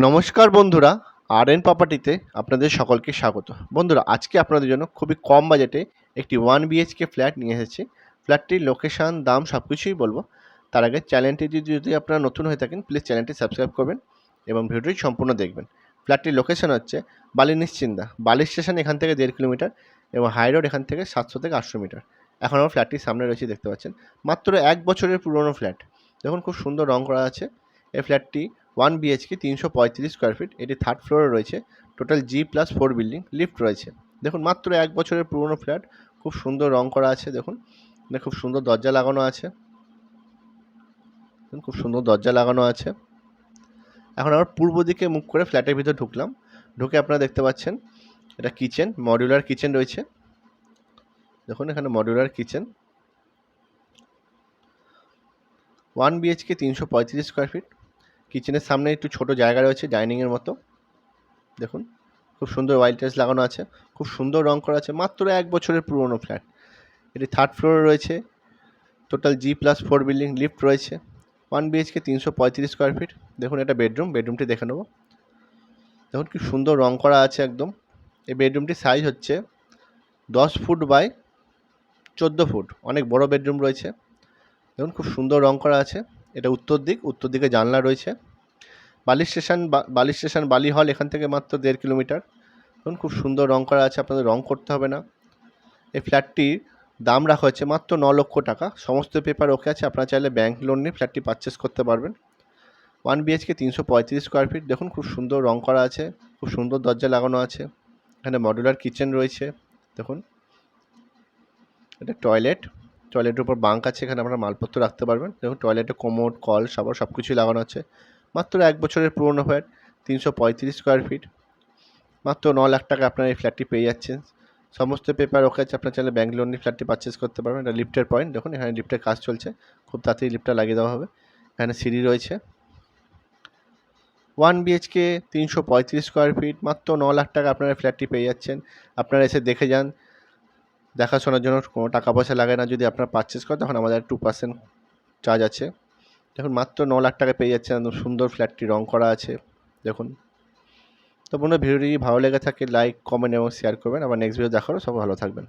নমস্কার বন্ধুরা, আর.এন প্রপার্টিতে আপনাদের সকলকে স্বাগত। বন্ধুরা, আজকে আপনাদের জন্য খুবই কম বাজেটে একটি 1 বিএইচকে ফ্ল্যাট নিয়ে এসেছি। ফ্ল্যাটটির লোকেশন, দাম সব কিছুই বলবো। তার আগে চ্যানেলটি যদি আপনারা নতুন হয়ে থাকেন, প্লিজ চ্যানেলটি সাবস্ক্রাইব করবেন এবং ভিডিওটি সম্পূর্ণ দেখবেন। ফ্ল্যাটটির লোকেশন হচ্ছে বালি নিশ্চিন্দা। বালি স্টেশন এখান থেকে 1.5 কিলোমিটার এবং হাই রোড এখান থেকে 700 থেকে 800 মিটার। এখন আমার ফ্ল্যাটটির সামনে রয়েছে, দেখতে পাচ্ছেন। মাত্র 1 বছরের পুরনো ফ্ল্যাট। দেখুন, খুব সুন্দর রং করা আছে। এই ফ্ল্যাটটি 1 বিএইচকে 335 স্কোয়ার ফিট। এটি থার্ড ফ্লোরে রয়েছে। টোটাল G+4 বিল্ডিং, লিফট রয়েছে। দেখুন, মাত্র 1 বছরের পুরনো ফ্ল্যাট। খুব সুন্দর রং করা আছে। দেখুন, খুব সুন্দর দরজা লাগানো আছে। খুব সুন্দর দরজা লাগানো আছে। এখন আমরা পূর্ব দিকে মুখ করে ফ্ল্যাটের ভিতর ঢুকলাম। ঢুকে আপনারা দেখতে পাচ্ছেন এটা কিচেন, মডিউলার কিচেন রয়েছে। দেখুন, এখানে modular kitchen. 1 BHK 335 square feet. কিচেনের সামনে একটু ছোট জায়গা রয়েছে ডাইনিংয়ের মতো। দেখুন, খুব সুন্দর হোয়াইট টাইলস লাগানো আছে। খুব সুন্দর রং করা আছে। মাত্র 1 বছরের পুরনো ফ্ল্যাট। এটি থার্ড ফ্লোরে রয়েছে। টোটাল G+4 বিল্ডিং, লিফট রয়েছে। 1 বিএইচকে 335 স্কোয়ার ফিট। দেখুন, এটা বেডরুম। বেডরুমটি দেখে নেব। দেখুন, কি সুন্দর রং করা আছে একদম। এই বেডরুমটির সাইজ হচ্ছে 10 ফুট বাই 14 ফুট। অনেক বড় বেডরুম রয়েছে। দেখুন, খুব সুন্দর রং করা আছে। এটা উত্তর দিক। উত্তর দিকে জানলা রয়েছে। বালি স্টেশন বালি হল এখান থেকে মাত্র 1.5 কিলোমিটার। দেখুন, খুব সুন্দর রং করা আছে। আপনাদের রং করতে হবে না। এই ফ্ল্যাটটির দাম রাখা হচ্ছে মাত্র 9 লক্ষ টাকা। সমস্ত পেপার ওকে আছে। আপনারা চাইলে ব্যাংক লোন নিয়ে ফ্ল্যাটটি পারচেস করতে পারবেন। 1 বিএইচকে 335 স্কোয়ার ফিট। দেখুন, খুব সুন্দর রং করা আছে। খুব সুন্দর দরজা লাগানো আছে। এখানে মডুলার কিচেন রয়েছে। দেখুন, এটা টয়লেট। টয়লেটের উপর বাঙ্ক আছে। এখানে আপনারা মালপত্র রাখতে পারবেন। দেখুন, টয়লেটে কোমোড, কল, শাওয়ার সব কিছুই লাগানো আছে। মাত্র 1 বছরের পুরনো ফ্ল্যাট, 335 স্কোয়ার ফিট। মাত্র 9 লাখ টাকা আপনারা এই ফ্ল্যাটটি পেয়ে যাচ্ছেন। সমস্ত পেপার ওকে আছে। আপনার চাইলে ব্যাংক লোন নিয়ে ফ্ল্যাটটি পারচেস করতে পারবেন। এটা লিফটের পয়েন্ট। দেখুন, এখানে লিফটের কাজ চলছে। খুব তাড়াতাড়ি লিফটটা লাগিয়ে দেওয়া হবে। এখানে সিঁড়ি রয়েছে। 1 বিএইচকে 335 স্কোয়ার ফিট। মাত্র 9 লাখ টাকা আপনারা ফ্ল্যাটটি পেয়ে যাচ্ছেন। আপনারা এসে দেখে যান। দেখাশোনার জন্য কোনো টাকা পয়সা লাগে না। যদি আপনারা পারচেস করেন তখন আমাদের 2% চার্জ আছে। দেখুন, মাত্র 9 লাখ টাকা পেয়ে যাচ্ছেন। একদম সুন্দর ফ্ল্যাটটি রং করা আছে। দেখুন, তো বন্ধুরা, ভিডিওটি ভালো লেগে থাকে লাইক, কমেন্ট এবং শেয়ার করবেন। আবার নেক্সট ভিডিও দেখারও সব ভালো থাকবেন।